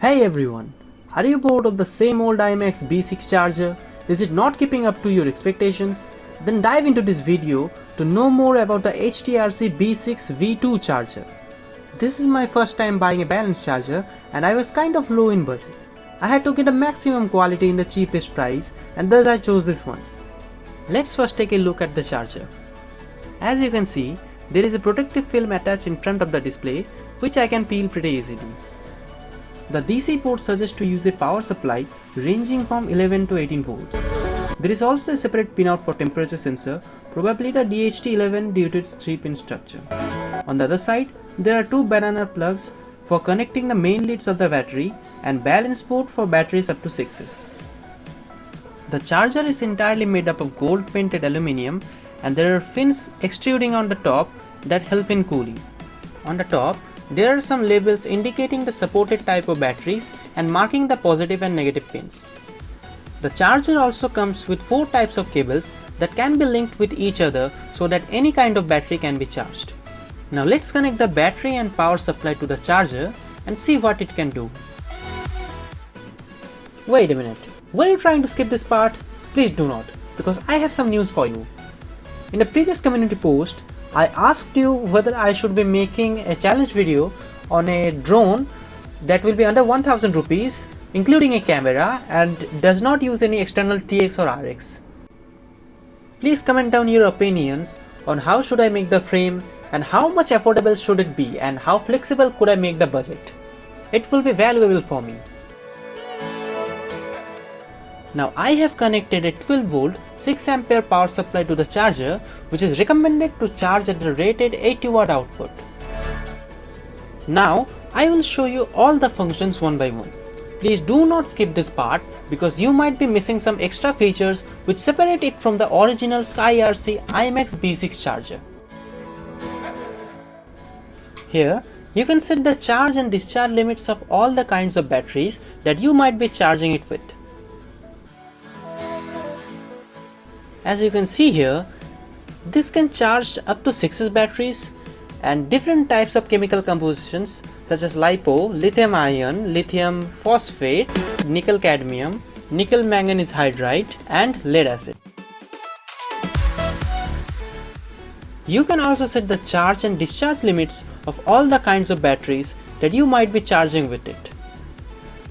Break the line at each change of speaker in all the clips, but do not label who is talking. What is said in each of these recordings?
Hey everyone, are you bored of the same old IMAX B6 charger? Is it not keeping up to your expectations? Then dive into this video to know more about the htrc B6 V2 charger. This is my first time buying a balanced charger and I was kind of low in budget. I had to get a maximum quality in the cheapest price and thus I chose this one. Let's first take a look at the charger. As you can see, there is a protective film attached in front of the display which I can peel pretty easily. The DC port suggests to use a power supply ranging from 11 to 18 volts. There is also a separate pinout for temperature sensor, probably the DHT11 due to its 3-pin structure. On the other side, there are two banana plugs for connecting the main leads of the battery and balance port for batteries up to 6s. The charger is entirely made up of gold painted aluminium and there are fins extruding on the top that help in cooling. On the top, there are some labels indicating the supported type of batteries and marking the positive and negative pins. The charger also comes with 4 types of cables that can be linked with each other so that any kind of battery can be charged. Now let's connect the battery and power supply to the charger and see what it can do. Wait a minute, were you trying to skip this part? Please do not, because I have some news for you. In the previous community post, I asked you whether I should be making a challenge video on a drone that will be under 1000 rupees, including a camera and does not use any external TX or RX. Please comment down your opinions on how should I make the frame and how much affordable should it be and how flexible could I make the budget. It will be valuable for me. Now I have connected a 12 volt 6 ampere power supply to the charger, which is recommended to charge at the rated 80 watt output. Now I will show you all the functions one by one. Please do not skip this part because you might be missing some extra features which separate it from the original htrc IMAX B6 charger. Here you can set the charge and discharge limits of all the kinds of batteries that you might be charging it with. As you can see here, this can charge up to 6s batteries and different types of chemical compositions such as lipo, lithium ion, lithium phosphate, nickel cadmium, nickel manganese hydride and lead acid. You can also set the charge and discharge limits of all the kinds of batteries that you might be charging with it.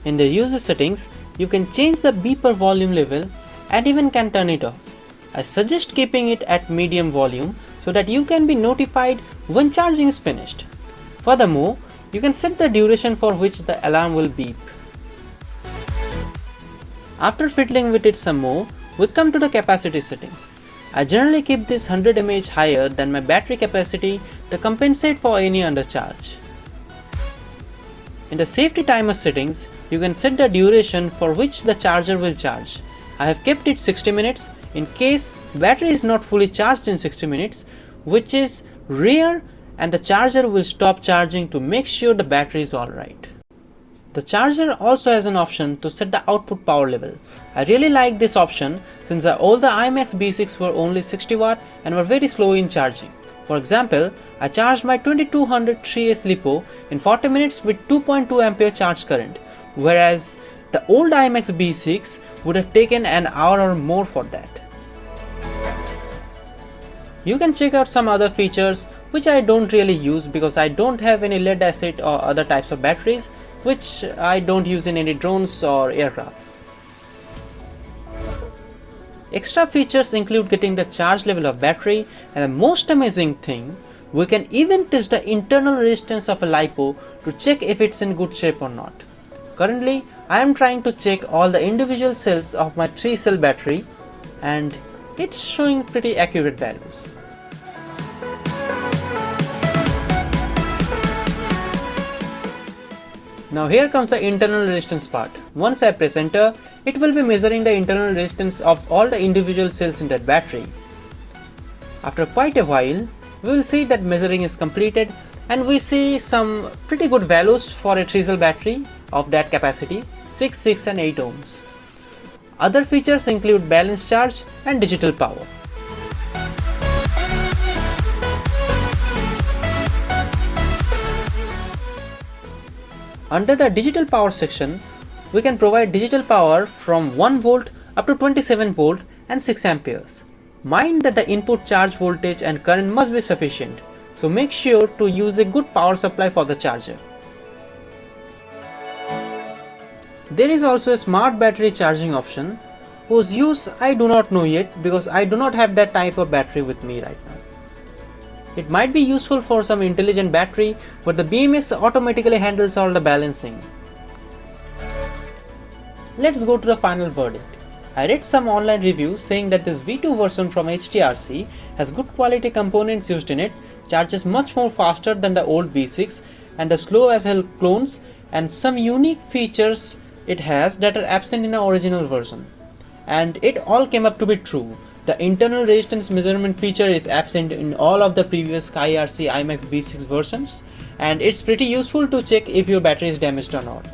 In the user settings, you can change the beeper volume level and even can turn it off. I suggest keeping it at medium volume so that you can be notified when charging is finished. Furthermore, you can set the duration for which the alarm will beep. After fiddling with it some more, we come to the capacity settings. I generally keep this 100 mAh higher than my battery capacity to compensate for any undercharge. In the safety timer settings, you can set the duration for which the charger will charge. I have kept it 60 minutes in case battery is not fully charged in 60 minutes, which is rare, and the charger will stop charging to make sure the battery is alright. The charger also has an option to set the output power level. I really like this option since the older IMAX B6 were only 60 watt and were very slow in charging. For example, I charged my 2200 3S Lipo in 40 minutes with 2.2 ampere charge current, whereas the old IMAX B6 would have taken an hour or more for that. You can check out some other features which I don't really use because I don't have any lead acid or other types of batteries which I don't use in any drones or aircrafts. Extra features include getting the charge level of battery, and the most amazing thing, we can even test the internal resistance of a LiPo to check if it's in good shape or not. Currently, I am trying to check all the individual cells of my 3-cell battery and it's showing pretty accurate values. Now here comes the internal resistance part. Once I press enter, it will be measuring the internal resistance of all the individual cells in that battery. After quite a while, we will see that measuring is completed and we see some pretty good values for a 3-cell battery of that capacity, 6, 6 and 8 ohms. Other features include balance charge and digital power. Under the digital power section, we can provide digital power from 1 volt up to 27 volt and 6 amperes. Mind that the input charge voltage and current must be sufficient, so make sure to use a good power supply for the charger. There is also a smart battery charging option whose use I do not know yet because I do not have that type of battery with me right now. It might be useful for some intelligent battery, but the BMS automatically handles all the balancing. Let's go to the final verdict. I read some online reviews saying that this V2 version from htrc has good quality components used in it, charges much more faster than the old V6 and the slow as hell clones, and some unique features it has that are absent in the original version. And it all came up to be true. The internal resistance measurement feature is absent in all of the previous htrc IMAX B6 versions, and it's pretty useful to check if your battery is damaged or not.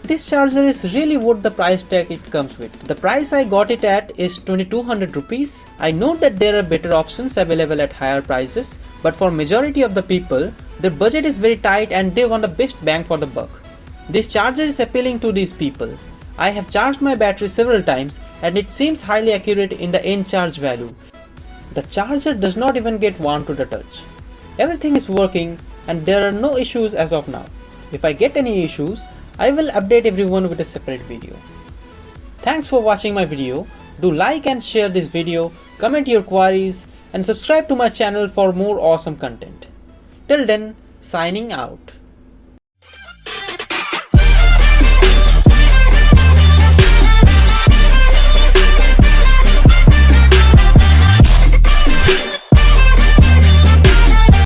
This charger is really worth the price tag it comes with. The price I got it at is 2200 rupees. I know that there are better options available at higher prices, but for majority of the people, their budget is very tight and they want the best bang for the buck. This charger is appealing to these people. I have charged my battery several times and it seems highly accurate in the end charge value. The charger does not even get warm to the touch. Everything is working and there are no issues as of now. If I get any issues, I will update everyone with a separate video. Thanks for watching my video. Do like and share this video, comment your queries and subscribe to my channel for more awesome content. Till then, signing out.